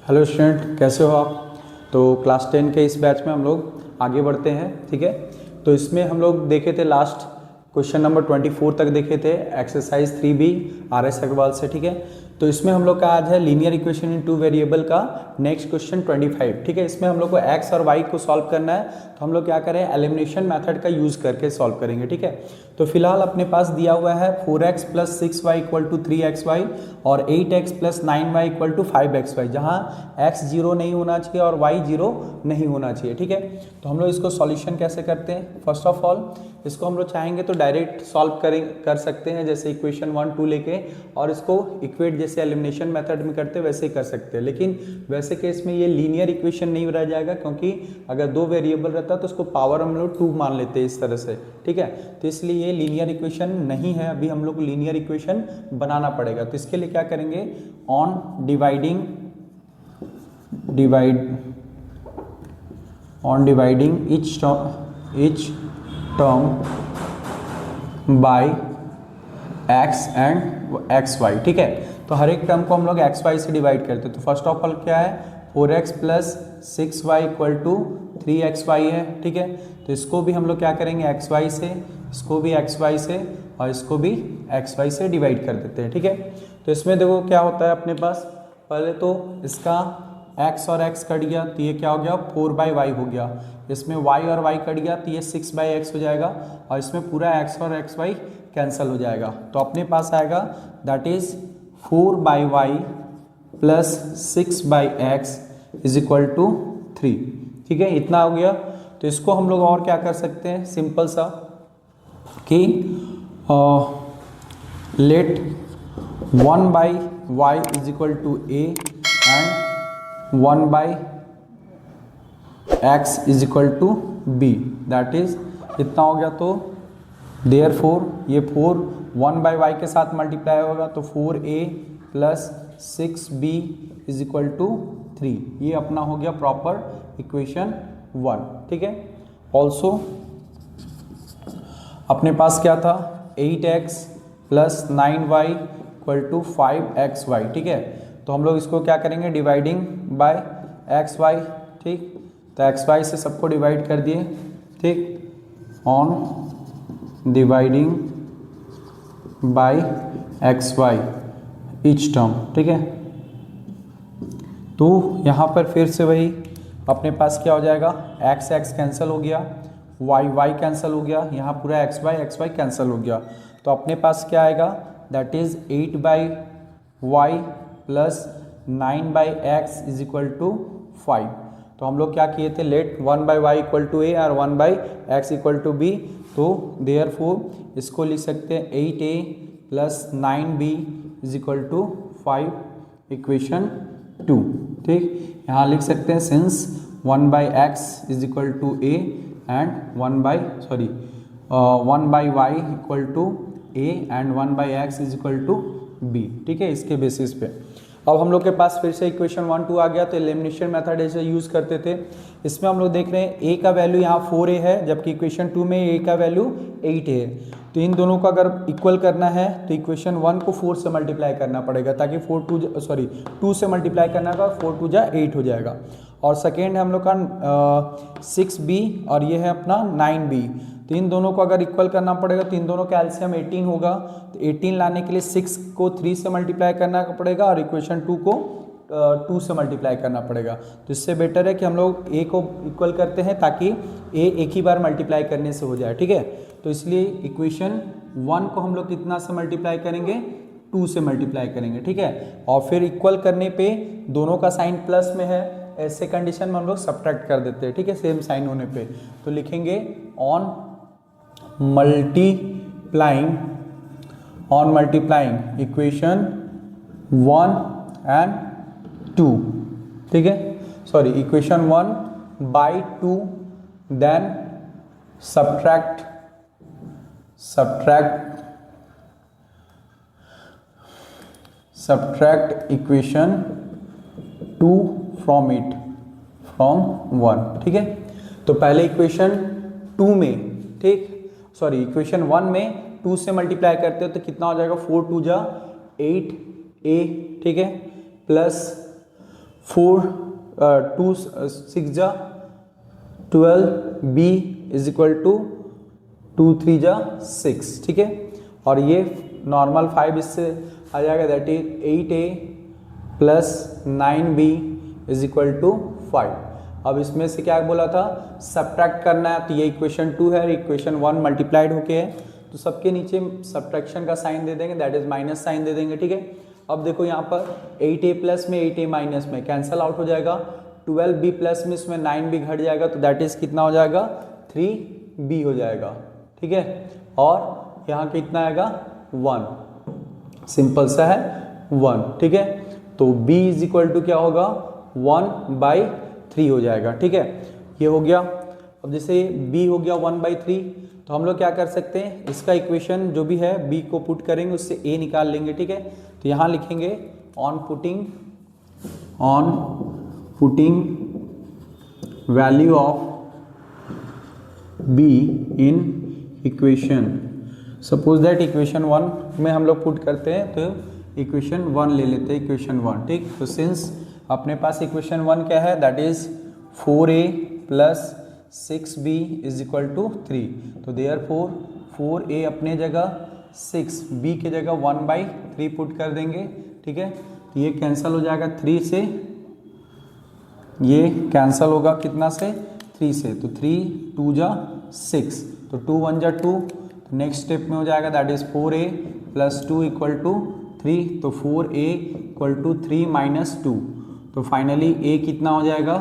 Hello student, कैसे हो आप। तो क्लास 10 के इस बैच में हम लोग आगे बढ़ते हैं। ठीक है, तो इसमें हम लोग देखे थे लास्ट क्वेश्चन नंबर 24 तक देखे थे, एक्सरसाइज 3B RS अग्रवाल से। ठीक है, तो इसमें हम लोग का आज है linear equation in two variable का नेक्स्ट क्वेश्चन 25। ठीक है, इसमें हम लोग को एक्स और वाई को सॉल्व करना है, तो हम लोग क्या करें, एलिमिनेशन मेथड का यूज करके सॉल्व करेंगे। ठीक है, तो फिलहाल अपने पास दिया हुआ है 4x + 6y = 3xy और 8x + 9y = 5xy, जहाँ x 0 नहीं होना चाहिए और y 0 नहीं होना चाहिए। ठीक है, तो हम लोग इसको सॉल्यूशन कैसे करते हैं। फर्स्ट ऑफ ऑल इसको हम लोग चाहेंगे तो डायरेक्ट सॉल्व कर सकते हैं, जैसे इक्वेशन 1 2 लेके, और इसको इक्वेट जैसे एलिमिनेशन मेथड में करते वैसे ही कर सकते हैं। लेकिन वैसे केस में ये लीनियर इक्वेशन नहीं रह जाएगा, क्योंकि अगर दो वेरिएबल रहता तो उसको पावर हम लोग 2 मान लेते हैं इस तरह से। ठीक है, तो इसलिए ये लीनियर इक्वेशन नहीं है, अभी हम लोग को लीनियर इक्वेशन बनाना पड़ेगा। तो इसके लिए क्या करेंगे, on dividing each term by x and xy। ठीक है, तो हर एक टर्म को हम लोग xy से डिवाइड करते हैं। तो फर्स्ट ऑफ ऑल क्या है, 4x + 6y = 3xy है। ठीक है, तो इसको भी हम लोग क्या करेंगे, xy से, इसको भी xy से और इसको भी xy से डिवाइड कर देते हैं। ठीक है, तो इसमें देखो क्या होता है अपने पास, पहले तो इसका x और x कट गया तो ये क्या हो गया, 4/y हो गया। इसमें y और y कट गया तो ये 6/x हो जाएगा, और इसमें पूरा x और xy कैंसिल हो जाएगा। तो अपने पास आएगा दैट इज 4/y + 6/x = 3। ठीक है, इतना हो गया। तो इसको हम लोग और क्या कर सकते हैं, सिंपल सा कि let 1/y = a and 1/x = b, that is इतना हो गया। तो देयरफॉर ये 4 1/y के साथ मल्टीप्लाई होगा तो 4a + 6b = 3। ये अपना हो गया प्रॉपर इक्वेशन 1। ठीक है, ऑल्सो अपने पास क्या था, 8x + 9y = 5xy। ठीक है, तो हम लोग इसको क्या करेंगे, डिवाइडिंग बाय xy। ठीक, तो xy से सबको डिवाइड कर दिए। ठीक, on dividing by xy each term. ठीक है, तो यहाँ पर फिर से वही अपने पास क्या हो जाएगा, x कैंसिल हो गया, y कैंसिल हो गया, यहाँ पूरा xy कैंसिल हो गया। तो अपने पास क्या आएगा, दैट इज 8/y + 9/x = 5। तो हम लोग क्या किए थे, लेट 1/y = a और 1/x = b। तो देयरफॉर इसको लिख सकते हैं 8a + 9b = 5 इक्वेशन 2। ठीक, यहाँ लिख सकते हैं since 1/x = a and 1/y = a and 1/x = b। ठीक है, इसके बेसिस पे अब हम लोग के पास फिर से इक्वेशन 1 2 आ गया। तो एलिमिनेशन मेथड ऐसे यूज़ करते थे। इसमें हम लोग देख रहे हैं a का वैल्यू यहाँ 4a है, जबकि इक्वेशन 2 में a का वैल्यू 8 है। तो इन दोनों को अगर इक्वल करना है तो इक्वेशन 1 को 4 से मल्टीप्लाई करना पड़ेगा, ताकि 2 से मल्टीप्लाई करना का 4 2 = 8 हो जाएगा। और सेकेंड है हम लोग का 6b और ये है अपना 9b। तो इन दोनों को अगर इक्वल करना पड़ेगा तो इन दोनों का एलसीएम 18 होगा। तो 18 लाने के लिए 6 को 3 से मल्टीप्लाई करना पड़ेगा और इक्वेशन 2 को 2 से मल्टीप्लाई करना पड़ेगा। तो इससे बेटर है कि हम लोग a को इक्वल करते हैं, ताकि a एक ही बार मल्टीप्लाई करने से हो जाए। ठीक है, तो इसलिए इक्वेशन 1 को हम लोग कितना से मल्टीप्लाई करेंगे, 2 से मल्टीप्लाई करेंगे। ठीक है, और फिर इक्वल करने पे दोनों का साइन प्लस में है, ऐसे कंडीशन में हम लोग सब्ट्रैक्ट कर देते हैं। ठीक है, सेम साइन होने पे तो लिखेंगे ऑन मल्टीप्लाइंग इक्वेशन 1 एंड 2। ठीक है, sorry, equation 1/2, then subtract equation 2 from 1। ठीक है, तो पहले इक्वेशन 2 में, ठीक, सॉरी इक्वेशन 1 में 2 से मल्टीप्लाई करते हो तो कितना हो जाएगा, 4 2 = 8a। ठीक है, प्लस 4 2 6 जा 12, b इज इक्वल टू 2 3 जा 6, ठीक है। और ये नॉर्मल 5 इससे आ जाएगा, that is 8a plus 9b is equal to 5। अब इसमें से क्या बोला था, सब्ट्रैक्ट करना है, तो ये इक्वेशन 2 है, इक्वेशन 1 मल्टीप्लाइड होके है, तो सबके नीचे सब्ट्रैक्शन का साइन दे देंगे, दैट इज माइनस साइन दे देंगे, ठीक है। अब देखो यहाँ पर 8a प्लस में 8a माइनस में कैंसल आउट हो जाएगा, 12b प्लस में इसमें 9b घट जाएगा, तो दैट इज कितना हो जाएगा, 3b हो जाएगा, ठीक है। और यहाँ कितना आएगा, 1, सिंपल सा है 1, ठीक है। तो b इज इक्वल टू क्या होगा, 1/3 हो जाएगा, ठीक है। ये हो गया। अब जैसे b हो गया 1/3, तो हम लोग क्या कर सकते हैं, इसका इक्वेशन जो भी है b को पुट करेंगे, उससे a निकाल लेंगे, ठीक है। तो यहाँ लिखेंगे on putting value of b in equation, suppose that equation 1 में हम लोग पुट करते हैं, तो इक्वेशन 1 ले लेते हैं, इक्वेशन 1, ठीक। तो सिंस अपने पास इक्वेशन 1 क्या है, that is 4a plus 6b is equal to 3, तो देयरफॉर 4a अपने जगह, 6b के जगह 1/3 पुट कर देंगे, ठीक है। तो ये कैंसिल हो जाएगा 3 से, ये कैंसिल होगा कितना से, 3 से, तो 3 2 जा 6, तो 2 1 जा 2, तो नेक्स्ट स्टेप में हो जाएगा, that is 4a plus 2 equal to 3, तो 4a इक्वल टू 3 माइनस 2, तो फाइनली a कितना हो जाएगा,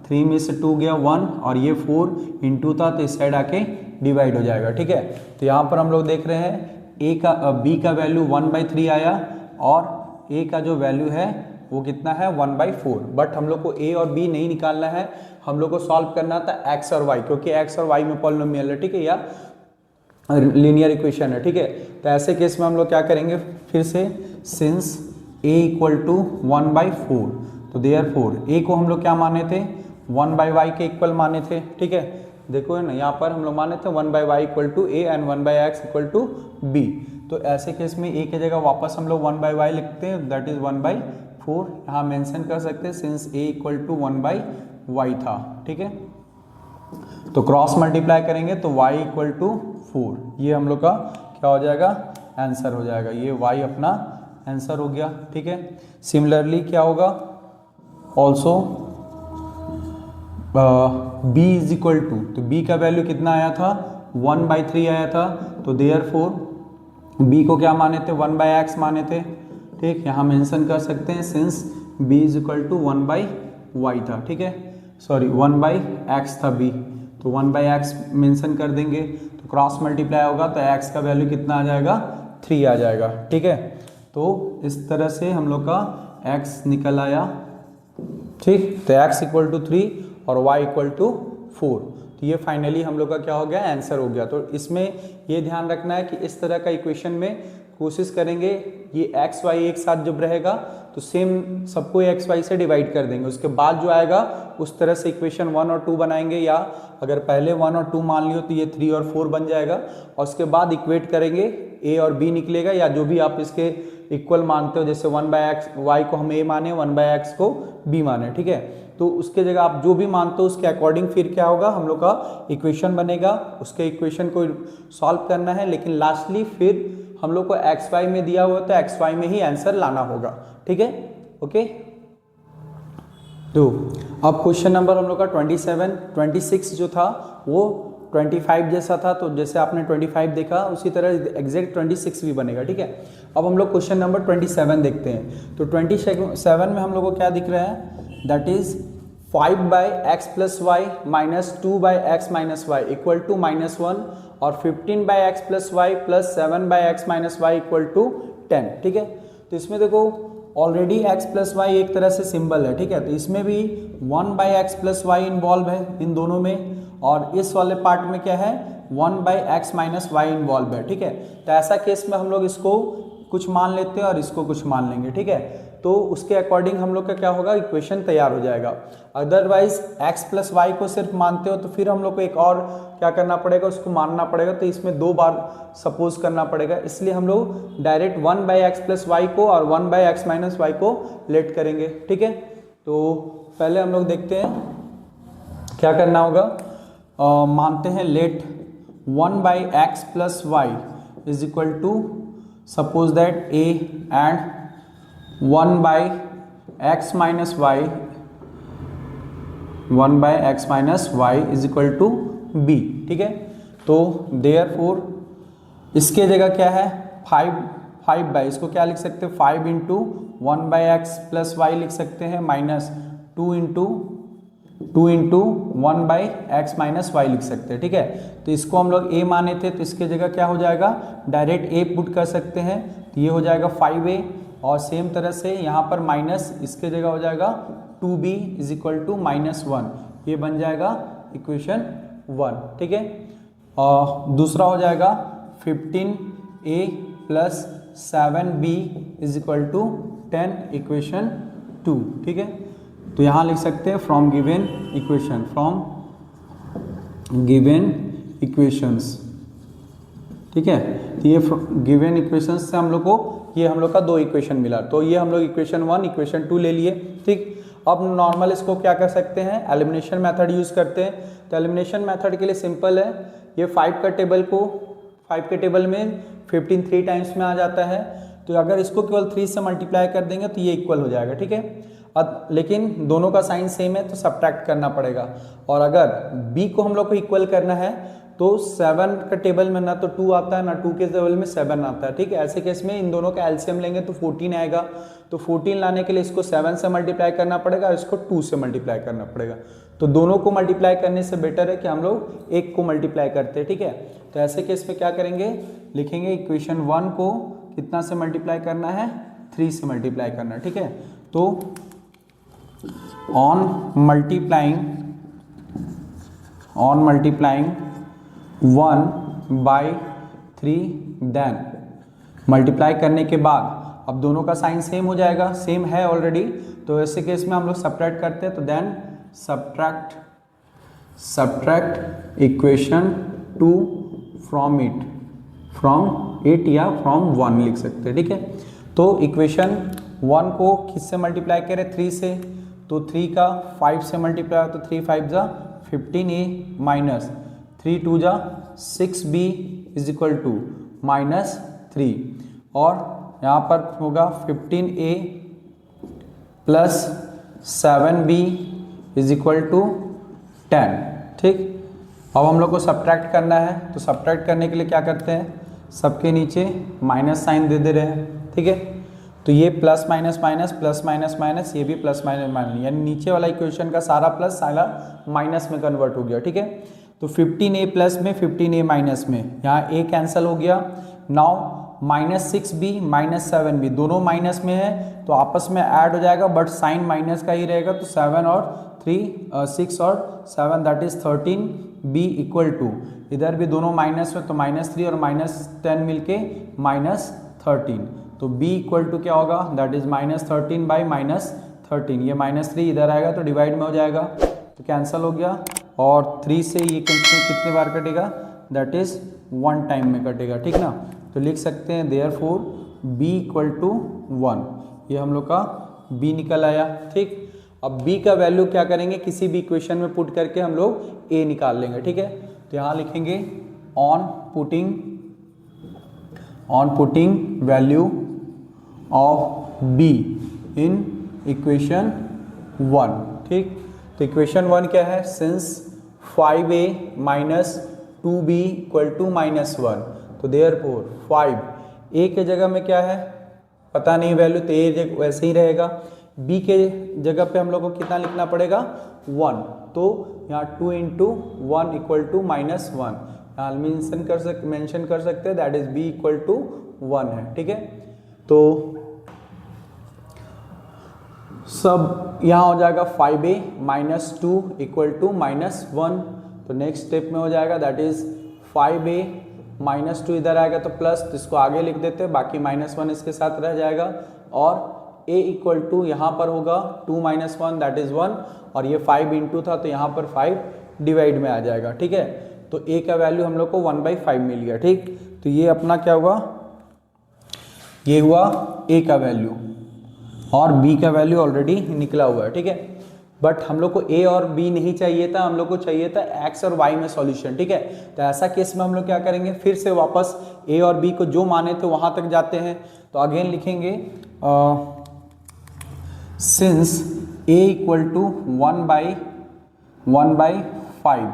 3 में से 2 गया 1, और ये 4 इंटू था, तो इस साइड आके डिवाइड हो जाएगा, ठीक है। तो यहाँ पर हम लोग देख रहे हैं b का वैल्यू 1/3 आया, और a का जो वैल्यू है वो कितना है, 1/4। बट हम लोग को a और b नहीं निकालना है, हम लोग को सॉल्व करना था x और y, क्योंकि x और y में पॉलिनोमियल है, ठीक है, या लीनियर इक्वेशन है, ठीक है। तो ऐसे केस में हम लोग क्या करेंगे, फिर से सिंस a इक्वल टू 1/4, तो देयरफॉर a को हम लोग क्या माने थे, 1/y के इक्वल माने थे, ठीक है। देखो ना, यहाँ पर हम लोग माने थे 1/y equal to a and 1/x equal to b, तो ऐसे केस में a की जगह वापस हम लोग 1/y लिखते हैं, दैट इज 1/4, यहाँ मेंशन कर सकते हैं since a equal to 1/y था, ठीक है। तो क्रॉस मल्टीप्लाई करेंगे तो y इक्वल टू 4, ये हम लोग का क्या हो जाएगा, आंसर हो जाएगा, ये y अपना आंसर हो गया, ठीक है। सिमिलरली क्या होगा, also b is equal to, तो b का वैल्यू कितना आया था, 1/3 आया था, तो देयरफॉर b को क्या माने थे, 1/x माने थे, ठीक। यहाँ मेंशन कर सकते हैं since b is equal to 1/y था, ठीक है, सॉरी 1/x था b, तो 1/x मेंशन कर देंगे, तो क्रॉस मल्टीप्लाई होगा, तो x का वैल्यू कितना आ जाएगा, 3 आ जाएगा, ठीक है। तो इस तरह से हम लोग का x निकल आया, ठीक। तो x इक्वल टू 3 और y इक्वल टू 4, तो ये फाइनली हम लोग का क्या हो गया, आंसर हो गया। तो इसमें ये ध्यान रखना है कि इस तरह का इक्वेशन में कोशिश करेंगे ये x y एक साथ जब रहेगा तो सेम सबको x y से डिवाइड कर देंगे, उसके बाद जो आएगा उस तरह से इक्वेशन 1 और 2 बनाएंगे, या अगर पहले 1 और 2 मान लियो तो ये 3 और 4 बन जाएगा, और उसके बाद इक्वेट करेंगे a और b निकलेगा, या जो भी आप इसके इक्वल मानते हो, जैसे 1/x y को हम a माने, 1/x को b माने, ठीक है। तो उसके जगह आप जो भी मानते हो उसके अकॉर्डिंग फिर क्या होगा, हम लोग का इक्वेशन बनेगा, उसके इक्वेशन को सॉल्व करना है, लेकिन लास्टली फिर हम लोग को एक्स वाई में दिया हुआ तो एक्स वाई में ही आंसर लाना होगा, ठीक है, ओके। तो अब क्वेश्चन नंबर हम लोग का 26 जो था वो 25 जैसा था, तो जैसे आपने 25 देखा उसी तरह एग्जैक्ट 26 भी बनेगा, ठीक है। अब हम लोग क्वेश्चन नंबर 27 देखते हैं। तो 27 में हम लोग को क्या दिख रहा है, that is 5/x plus y minus 2/x minus y equal to -1, और 15/x plus y plus 7/x minus y equal to 10, ठीक है। तो इसमें देखो ऑलरेडी x प्लस वाई एक तरह से सिंबल है, ठीक है, तो इसमें भी 1/x प्लस वाई इन्वॉल्व है इन दोनों में, और इस वाले पार्ट में क्या है 1/x माइनस वाई इन्वॉल्व है, ठीक है। तो ऐसा केस में हम लोग इसको कुछ मान लेते हैं और इसको कुछ मान लेंगे, ठीक है। तो उसके अकॉर्डिंग हम लोग का क्या होगा, इक्वेशन तैयार हो जाएगा। अदरवाइज x प्लस वाई को सिर्फ मानते हो तो फिर हम लोग को एक और क्या करना पड़ेगा, उसको मानना पड़ेगा, तो इसमें 2 बार सपोज करना पड़ेगा, इसलिए हम लोग डायरेक्ट 1/x प्लस वाई को और 1/x माइनस वाई को लेट करेंगे, ठीक है। तो पहले हम लोग देखते हैं क्या करना होगा। मानते हैं let 1/x + y is equal to suppose that a and 1/x - y 1/x - y is equal to b। ठीक है, तो देयरफॉर इसके जगह क्या है 5 इसको क्या लिख सकते हैं 5 इंटू 1/x + y लिख सकते हैं माइनस 2 इंटू 1/x - y लिख सकते हैं। ठीक है, तो इसको हम लोग a माने थे तो इसके जगह क्या हो जाएगा डायरेक्ट a पुट कर सकते हैं, तो ये हो जाएगा 5a और सेम तरह से यहाँ पर माइनस इसके जगह हो जाएगा 2b इज इक्वल टू -1, ये बन जाएगा इक्वेशन 1। ठीक है, और दूसरा हो जाएगा 15a + 7b is equal to 10 equation 2। ठीक है, तो यहाँ लिख सकते हैं फ्रॉम गिवन इक्वेशंस। ठीक है, तो ये गिवन इक्वेशंस से हम लोग को ये हम लोग का 2 इक्वेशन मिला, तो ये हम लोग इक्वेशन 1 इक्वेशन 2 ले लिए। ठीक, अब नॉर्मल इसको क्या कर सकते हैं एलिमिनेशन मेथड यूज़ करते हैं। तो एलिमिनेशन मेथड के लिए सिंपल है, ये 5 के टेबल में 15 3 टाइम्स में आ जाता है, तो अगर इसको केवल 3 से मल्टीप्लाई कर देंगे तो ये इक्वल हो जाएगा। ठीक है, अब लेकिन दोनों का साइन सेम है तो सब्ट्रैक्ट करना पड़ेगा, और अगर b को हम लोग को इक्वल करना है तो 7 का टेबल में ना तो 2 आता है ना 2 के टेबल में 7 आता है। ठीक है, ऐसे केस में इन दोनों का एलसीएम लेंगे तो 14 आएगा, तो 14 लाने के लिए इसको 7 से मल्टीप्लाई करना पड़ेगा, इसको 2 से मल्टीप्लाई करना पड़ेगा। तो दोनों को मल्टीप्लाई करने से बेटर है कि हम लोग एक को मल्टीप्लाई करते हैं। ठीक है, तो ऐसे केस में क्या करेंगे लिखेंगे इक्वेशन 1 को कितना से मल्टीप्लाई करना है 3 से मल्टीप्लाई करना है। ठीक है, तो ऑन मल्टीप्लाइंग 1/3 देन मल्टीप्लाई करने के बाद अब दोनों का साइन सेम हो जाएगा, सेम है ऑलरेडी, तो ऐसे केस में हम लोग सब्ट्रैक्ट करते हैं, तो then subtract equation 2 from it या फ्रॉम 1 लिख सकते हैं। ठीक है, तो इक्वेशन 1 को किससे मल्टीप्लाई करें 3 से, तो 3 का 5 से मल्टीप्लाई तो 3 5 जा 15a माइनस 3 2 जा 6b इज इक्वल टू -3, और यहाँ पर होगा 15a + 7b is equal to 10। ठीक, अब हम लोग को सब्ट्रैक्ट करना है, तो सब्ट्रैक्ट करने के लिए क्या करते हैं सबके नीचे माइनस साइन दे रहे हैं। ठीक है, तो ये plus minus minus plus minus minus, ये भी प्लस माइनस माइनस, यानी नीचे वाला इक्वेशन का सारा प्लस सारा माइनस में कन्वर्ट हो गया। ठीक है, तो 15a प्लस में 15a माइनस में, यहाँ a कैंसिल हो गया। नाउ -6b -7b दोनों माइनस में है तो आपस में ऐड हो जाएगा, बट साइन माइनस का ही रहेगा, तो 7 और 6 और 7 that is 13b equal to, इधर भी दोनों माइनस में तो -3 और -10 मिलके -13, तो b इक्वल टू क्या होगा दैट इज -13/-13, ये -3 इधर आएगा तो डिवाइड में हो जाएगा, तो कैंसिल हो गया, और 3 से ये कितने बार कटेगा दैट इज 1 टाइम में कटेगा। ठीक ना, तो लिख सकते हैं देयरफॉर b इक्वल टू 1, ये हम लोग का b निकल आया। ठीक, अब b का वैल्यू क्या करेंगे किसी भी इक्वेशन में पुट करके हम लोग a निकाल लेंगे। ठीक है, तो यहाँ लिखेंगे on putting value of b in equation 1। ठीक, तो इक्वेशन 1 क्या है, since 5a - 2b equal to -1, तो देयरफॉर 5 a के जगह में क्या है पता नहीं वैल्यू, तो a वैसे ही रहेगा, b के जगह पे हम लोग को कितना लिखना पड़ेगा 1, तो यहाँ 2 × 1 इक्वल टू -1, यहाँ मेंशन कर सकते हैं that is b equal to 1 है। ठीक है, तो सब यहाँ हो जाएगा 5a - 2 इक्वल टू -1, तो नेक्स्ट स्टेप में हो जाएगा दैट इज 5a - 2 इधर आएगा तो प्लस, तो इसको आगे लिख देते हैं, बाकी -1 इसके साथ रह जाएगा, और a इक्वल टू यहाँ पर होगा 2 - 1 दैट इज 1, और ये 5 × था तो यहाँ पर 5 डिवाइड में आ जाएगा। ठीक है, तो a का वैल्यू हम लोग को 1/5 मिल गया। ठीक, तो ये अपना क्या हुआ, ये हुआ a का वैल्यू। और b का वैल्यू ऑलरेडी निकला हुआ है, ठीक है। बट हम लोग को a और b नहीं चाहिए था, हम लोग को चाहिए था x और y में सॉल्यूशन, ठीक है। तो ऐसा केस में हम लोग क्या करेंगे, फिर से वापस a और b को जो माने थे वहां तक जाते हैं। तो अगेन लिखेंगे सिंस a इक्वल टू 1/5,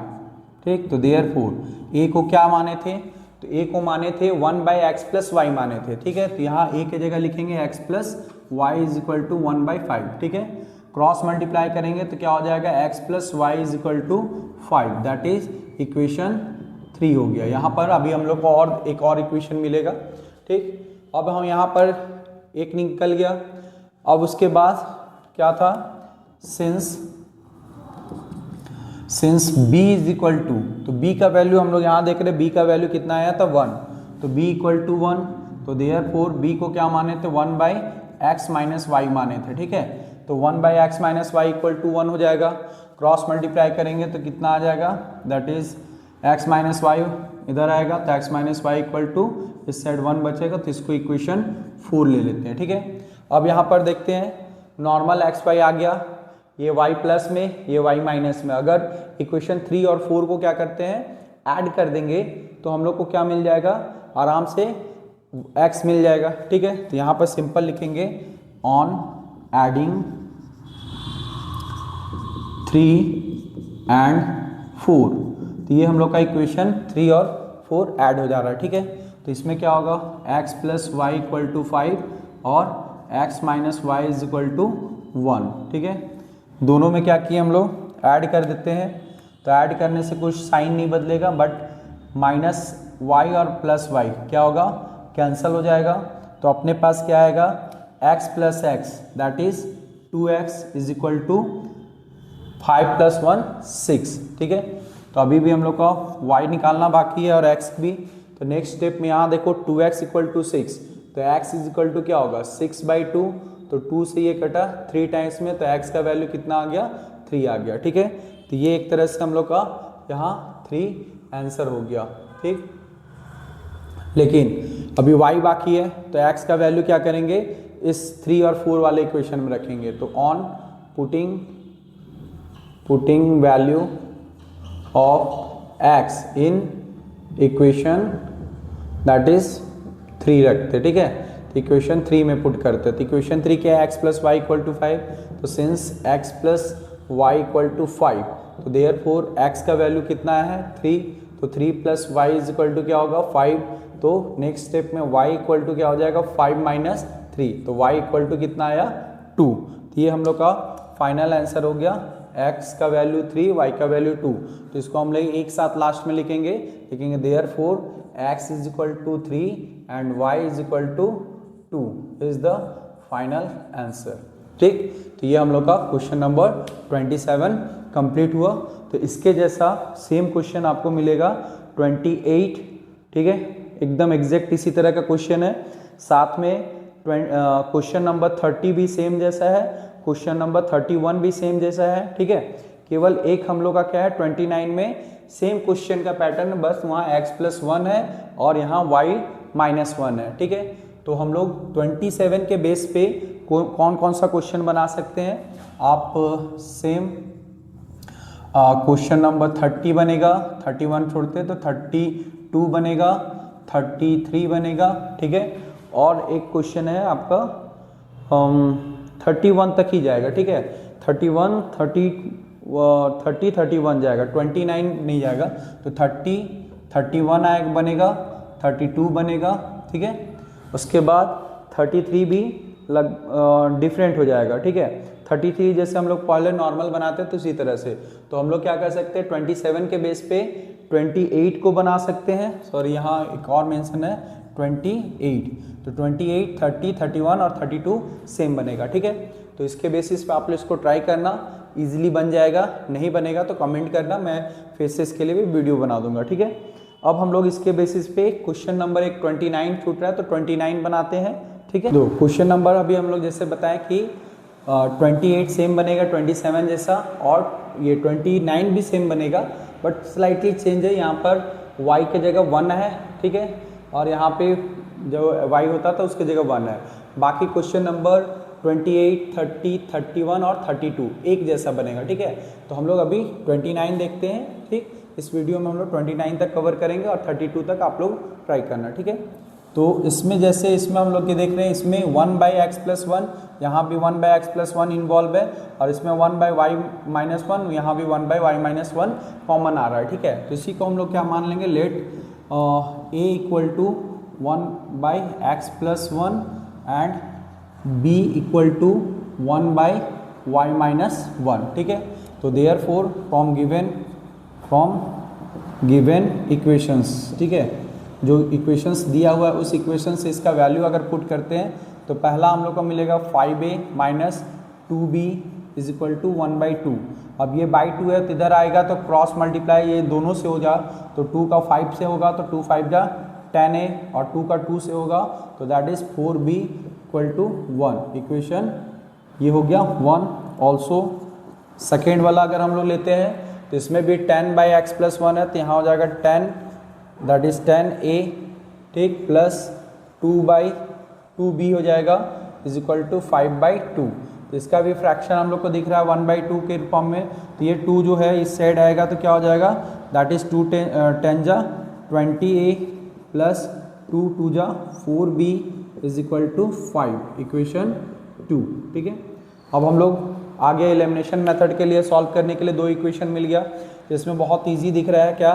ठीक। तो देयरफॉर a को क्या माने थे, तो a को माने थे 1/x प्लस वाई माने थे, ठीक है। तो यहाँ a की जगह लिखेंगे x plus y is equal to 1/5, ठीक है। क्रॉस मल्टीप्लाई करेंगे तो क्या हो जाएगा, x plus y is equal to 5, that is equation 3 हो गया। यहाँ पर अभी हम लोग को और एक और इक्वेशन मिलेगा, ठीक। अब हम यहाँ पर एक निकल गया। अब उसके बाद क्या था, since b is equal to, तो b का वैल्यू हम लोग यहाँ देख रहे हैं, b का वैल्यू कितना आया था 1, तो b इक्वल टू 1, तो देयरफॉर b को क्या माने थे 1/x माइनस वाई माने थे, ठीक है। तो 1/x minus y equal to 1 हो जाएगा। क्रॉस मल्टीप्लाई करेंगे तो कितना आ जाएगा, that is x minus y इधर आएगा, तो x minus y equal to इस साइड 1 बचेगा, तो इसको इक्वेशन 4 ले लेते हैं, ठीक है। अब यहाँ पर देखते हैं, नॉर्मल एक्स वाई आ गया, ये y प्लस में, ये y माइनस में। अगर इक्वेशन 3 और 4 को क्या करते हैं, ऐड कर देंगे, तो हम लोग को क्या मिल जाएगा, आराम से x मिल जाएगा, ठीक है। तो यहाँ पर सिंपल लिखेंगे ऑन एडिंग 3 एंड 4, तो ये हम लोग का इक्वेशन 3 और 4 ऐड हो जा रहा है, ठीक है। तो इसमें क्या होगा, x plus y equal to 5 और x minus y is equal to 1, ठीक है। दोनों में क्या किए हम लोग, ऐड कर देते हैं। तो ऐड करने से कुछ साइन नहीं बदलेगा, बट माइनस वाई और प्लस वाई क्या होगा, कैंसल हो जाएगा। तो अपने पास क्या आएगा, x plus x that is 2x is equal to 5 plus 1 6, ठीक है। तो अभी भी हम लोग का y निकालना बाकी है और x भी। तो नेक्स्ट स्टेप में यहाँ देखो 2x इक्वल टू 6, तो x इज इक्वल टू क्या होगा 6/2, तो 2 से ये कटा 3 टाइम्स में, तो x का वैल्यू कितना आ गया 3 आ गया, ठीक है। तो ये एक तरह से हम लोग का यहाँ 3 आंसर हो गया, ठीक। लेकिन अभी y बाकी है, तो x का वैल्यू क्या करेंगे, इस 3 और 4 वाले इक्वेशन में रखेंगे। तो on putting value of x in equation that is 3 रखते, ठीक है। तो इक्वेशन 3 में पुट करते, तो इक्वेशन 3 क्या है, x plus y equal to 5, तो since x plus y equal to 5, तो देयरफॉर x का वैल्यू कितना है 3, तो 3 plus y is equal to क्या होगा 5, तो नेक्स्ट स्टेप में y इक्वल टू क्या हो जाएगा 5 माइनस 3, तो y इक्वल टू कितना आया 2। तो ये हम लोग का फाइनल आंसर हो गया, x का वैल्यू 3, y का वैल्यू 2। तो इसको हम लोग एक साथ लास्ट में लिखेंगे therefore x is equal to 3 and y is equal to 2 is the final answer, ठीक। तो ये हम लोग का क्वेश्चन नंबर 27 कंप्लीट हुआ। तो इसके जैसा सेम क्वेश्चन आपको मिलेगा 28, ठीक है, एकदम एग्जैक्ट इसी तरह का क्वेश्चन है। साथ में क्वेश्चन नंबर 30 भी सेम जैसा है, क्वेश्चन नंबर 31 भी सेम जैसा है, ठीक है। केवल एक हम लोग का क्या है 29 में सेम क्वेश्चन का पैटर्न, बस वहाँ x प्लस 1 है और यहाँ y माइनस 1 है, ठीक है। तो हम लोग 27 के बेस पे कौन कौन सा क्वेश्चन बना सकते हैं, आप सेम क्वेश्चन नंबर 30 बनेगा, 31 छोड़ते तो 32 बनेगा, 33 बनेगा, ठीक है। और एक क्वेश्चन है आपका 31 तक ही जाएगा, ठीक है। 31 31 जाएगा, 29 नहीं जाएगा, तो 31 आएगा बनेगा, 32 बनेगा, ठीक है। उसके बाद 33 भी डिफरेंट हो जाएगा, ठीक है। 33 जैसे हम लोग पहले नॉर्मल बनाते हैं तो इसी तरह से, तो हम लोग क्या कर सकते हैं 27 के बेस पे 28 को बना सकते हैं, सॉरी यहाँ एक और मेंशन है 28, तो 28, 30, 31 और 32 सेम बनेगा, ठीक है। तो इसके बेसिस पे आप लोग इसको ट्राई करना, इजीली बन जाएगा, नहीं बनेगा तो कमेंट करना, मैं फिर से इसके लिए भी वीडियो बना दूंगा, ठीक है। अब हम लोग इसके बेसिस पे क्वेश्चन नंबर एक 29 छूट रहा है तो 29 बनाते हैं, ठीक है। तो क्वेश्चन नंबर अभी हम लोग जैसे बताएं कि 28 सेम बनेगा 27 जैसा, और ये 29 भी सेम बनेगा, बट स्लाइटली चेंज है, यहाँ पर y के जगह 1 है, ठीक है, और यहाँ पे जो y होता था उसके जगह 1 है। बाकी क्वेश्चन नंबर 28, 30, 31 और 32 एक जैसा बनेगा, ठीक है। तो हम लोग अभी 29 देखते हैं, ठीक। इस वीडियो में हम लोग 29 तक कवर करेंगे और 32 तक आप लोग ट्राई करना, ठीक है। तो इसमें जैसे इसमें हम लोग ये देख रहे हैं, इसमें 1/x+1, यहाँ भी 1/x+1 इन्वॉल्व है, और इसमें 1/y-1, यहाँ भी 1/y-1 कॉमन आ रहा है, ठीक है। तो इसी को हम लोग क्या मान लेंगे, let a equal to 1/x+1 and b equal to 1/y-1, ठीक है। तो देयरफॉर फ्रॉम गिवन इक्वेशंस, ठीक है, जो इक्वेशंस दिया हुआ है उस इक्वेशन से इसका वैल्यू अगर पुट करते हैं तो पहला हम लोग को मिलेगा 5a minus 2b is equal to 1/2। अब ये बाई 2 है तो इधर आएगा तो क्रॉस मल्टीप्लाई ये दोनों से हो जा, तो 2 का 5 से होगा तो 2 5 जा 10a, और 2 का 2 से होगा तो that is 4b equal to 1। Equation ये हो गया 1। ऑल्सो सेकेंड वाला अगर हम लोग लेते हैं तो इसमें भी 10/x+1 है, तो यहाँ हो जाएगा 10 दैट इज 10a, ठीक, प्लस 2/2b हो जाएगा इज इक्वल टू 5/2। तो इसका भी फ्रैक्शन हम लोग को दिख रहा है 1/2 के फॉर्म में, तो ये 2 जो है इस साइड आएगा तो क्या हो जाएगा, दैट इज 2 10 जा 20a प्लस 2 2 जा 4b is equal to 5, equation 2, ठीक है। अब हम लोग आगे एलिमिनेशन मेथड के लिए सॉल्व करने के लिए 2 इक्वेशन मिल गया, तो इसमें बहुत इजी दिख रहा है क्या,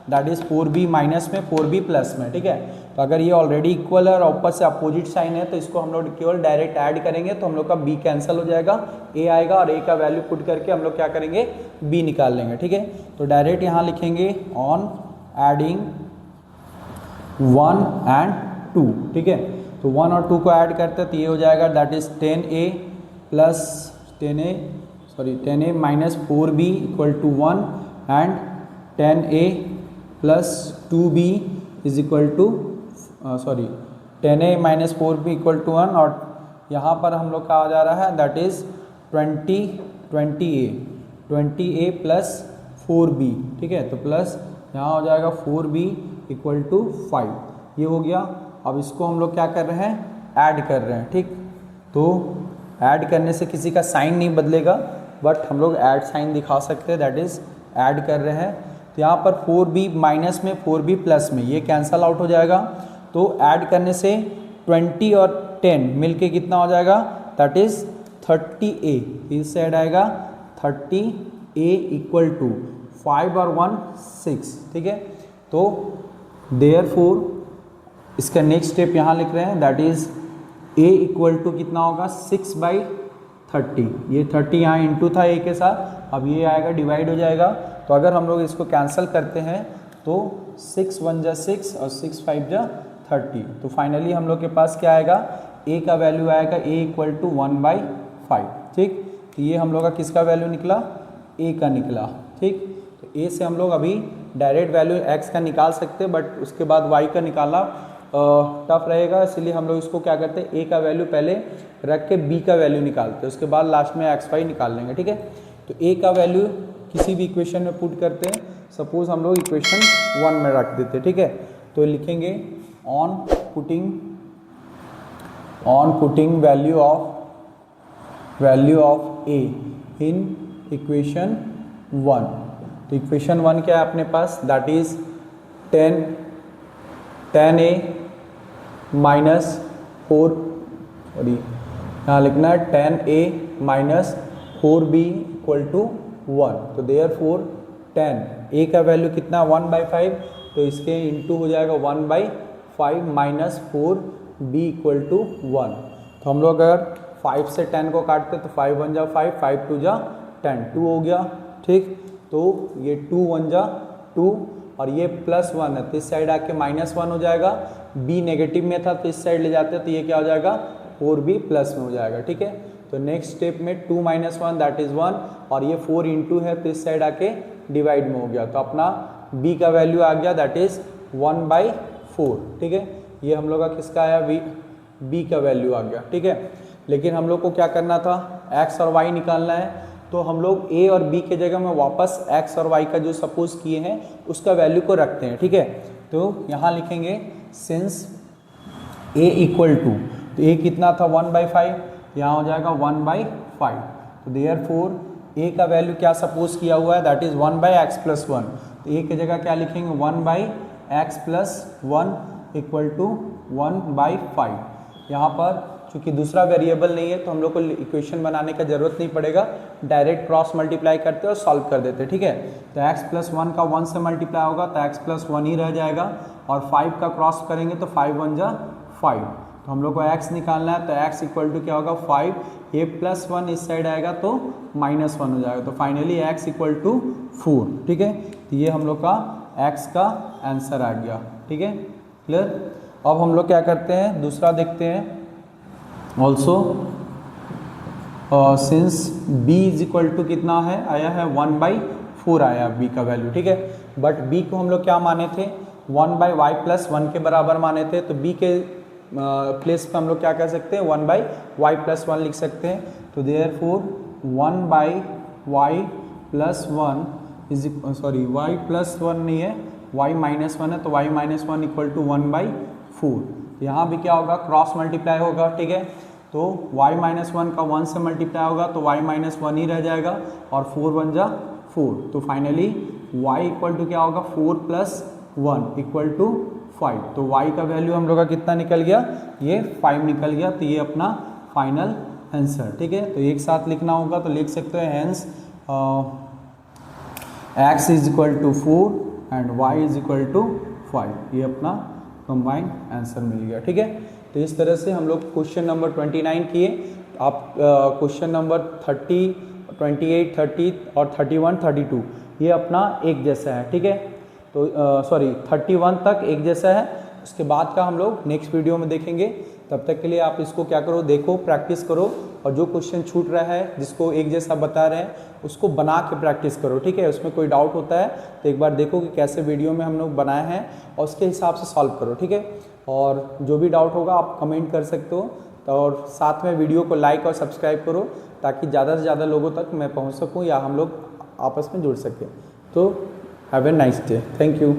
दैट इज 4b माइनस में 4b प्लस में, ठीक है। तो अगर ये ऑलरेडी इक्वल है और ऊपर से अपोजिट साइन है तो इसको हम लोग केवल डायरेक्ट ऐड करेंगे तो हम लोग का b कैंसिल हो जाएगा, a आएगा और a का वैल्यू पुट करके हम लोग क्या करेंगे, b निकाल लेंगे, ठीक है। तो डायरेक्ट यहाँ लिखेंगे ऑन एडिंग 1 एंड 2, ठीक है। तो 1 और 2 को ऐड करते हैं तो ये हो जाएगा that is 10a plus 10a minus 4b equal to 1 and 10a plus 2b is equal to 10a minus 4b equal to 1, और यहाँ पर हम लोग का आ जा रहा है that is 20a plus 4b, ठीक है। तो प्लस यहाँ हो जाएगा 4b इक्वल टू 5, ये हो गया। अब इसको हम लोग क्या कर रहे हैं, ऐड कर रहे हैं, ठीक। तो ऐड करने से किसी का साइन नहीं बदलेगा, बट हम लोग ऐड साइन दिखा सकते हैं, दैट इज ऐड कर रहे हैं। तो यहाँ पर 4b माइनस में 4b प्लस में ये कैंसल आउट हो जाएगा, तो ऐड करने से 20 और 10 मिलके कितना हो जाएगा, दैट इज 30a, इस साइड आएगा 30a इक्वल टू 5 और 1 6, ठीक है। तो देयरफॉर इसका नेक्स्ट स्टेप यहाँ लिख रहे हैं, that is a equal to कितना होगा 6/30, ये 30 यहाँ इंटू था a के साथ, अब ये आएगा डिवाइड हो जाएगा। तो अगर हम लोग इसको कैंसिल करते हैं तो 6 1 जा 6 और 6 5 जा 30, तो फाइनली हम लोग के पास क्या आएगा, a का वैल्यू आएगा a इक्वल टू 1/5, ठीक। तो ये हम लोग का किसका वैल्यू निकला, a का निकला, ठीक। तो a से हम लोग अभी डायरेक्ट वैल्यू x का निकाल सकते हैं, बट उसके बाद y का निकालना टफ रहेगा, इसलिए हम लोग इसको क्या करते हैं, a का वैल्यू पहले रख के b का वैल्यू निकालते हैं, उसके बाद लास्ट में x y निकाल लेंगे, ठीक है। तो a का वैल्यू किसी भी इक्वेशन में पुट करते हैं, सपोज हम लोग इक्वेशन 1 में रख देते हैं, ठीक है। तो लिखेंगे on putting value of a in equation 1। तो इक्वेशन 1 क्या है अपने पास, that is 10a minus 4, sorry यहाँ लिखना है 10a minus 4b equal to 1। तो देयरफॉर 10 a का वैल्यू कितना 1/5, तो इसके इंटू हो जाएगा 1/5 माइनस 4b इक्वल टू 1। तो हम लोग अगर 5 से 10 को काटते तो 5 1 जा 5, 5 2 जा 10, 2 हो गया, ठीक। तो ये 2 1 जा 2 और ये +1 है तो इस साइड आके -1 हो जाएगा, b नेगेटिव में था तो इस साइड ले जाते हैं तो ये क्या हो जाएगा 4b प्लस में हो जाएगा, ठीक है। तो नेक्स्ट स्टेप में 2 - 1 दैट इज 1 और ये 4 इंटू है तो इस साइड आके डिवाइड में हो गया, तो अपना b का वैल्यू आ गया दैट इज 1/4, ठीक है। ये हम लोग का किसका आया, b का वैल्यू आ गया, ठीक है। लेकिन हम लोग को क्या करना था, x और y निकालना है, तो हम लोग a और b के जगह में वापस x और y का जो सपोज किए हैं उसका वैल्यू को रखते हैं, ठीक है। तो यहाँ लिखेंगे सिंस a इक्वल टू, तो a कितना था 1/5, यहाँ हो जाएगा 1/5। तो देयरफॉर ए का वैल्यू क्या सपोज किया हुआ है, दैट इज 1/x+1। तो ए की जगह क्या लिखेंगे, 1/x+1 इक्वल टू 1/5। यहाँ पर चूंकि दूसरा वेरिएबल नहीं है तो हम लोग को इक्वेशन बनाने का जरूरत नहीं पड़ेगा, डायरेक्ट क्रॉस मल्टीप्लाई करते हैं और सॉल्व कर देते हैं, ठीक है। तो x+1 का 1 से मल्टीप्लाई होगा तो x+1 ही रह जाएगा, और 5 का क्रॉस करेंगे तो 5 1 जा 5। तो हम लोग को x निकालना है, तो x इक्वल टू क्या होगा 5, a + 1 इस साइड आएगा तो -1 हो जाएगा। तो फाइनली x इक्वल टू 4, ठीक है। तो ये हम लोग का x का आंसर आ गया, ठीक है, क्लियर। अब हम लोग क्या करते हैं, दूसरा देखते हैं। Also since b is equal to कितना है, आया है 1/4 आया b का वैल्यू, ठीक है। बट b को हम लोग क्या माने थे, 1/y+1 के बराबर माने थे। तो b के प्लेस पे हम लोग क्या कर सकते हैं, 1/y+1 लिख सकते हैं। तो therefore 1/y+1 is sorry y+1 नहीं है, y-1 है, तो y-1 इक्वल टू 1/4। यहाँ भी क्या होगा, क्रॉस मल्टीप्लाई होगा, ठीक है। तो y-1 का 1 से मल्टीप्लाई होगा तो y-1 ही रह जाएगा, और 4 1 जा 4। तो फाइनली y इक्वल टू क्या होगा, 4 + 1 इक्वल टू 5। तो y का वैल्यू हम लोग का कितना निकल गया, ये 5 निकल गया। तो ये अपना फाइनल आंसर, ठीक है। तो एक साथ लिखना होगा तो लिख सकते हैं, hence x is equal to 4 and y is equal to 5। ये अपना कंबाइंड आंसर मिल गया, ठीक है। तो इस तरह से हम लोग क्वेश्चन नंबर 29 किए। आप क्वेश्चन नंबर 30, 28, 30 और 31, 32 ये अपना एक जैसा है, ठीक है। तो सॉरी 31 तक एक जैसा है, उसके बाद का हम लोग नेक्स्ट वीडियो में देखेंगे। तब तक के लिए आप इसको क्या करो, देखो, प्रैक्टिस करो, और जो क्वेश्चन छूट रहा है जिसको एक जैसा बता रहे हैं उसको बना के प्रैक्टिस करो, ठीक है। उसमें कोई डाउट होता है तो एक बार देखो कि कैसे वीडियो में हम लोग बनाए हैं और उसके हिसाब से सॉल्व करो, ठीक है। और जो भी डाउट होगा आप कमेंट कर सकते हो, और साथ में वीडियो को लाइक और सब्सक्राइब करो ताकि ज़्यादा से ज़्यादा लोगों तक मैं पहुंच सकूं या हम लोग आपस में जुड़ सकें। तो have a nice day, thank you.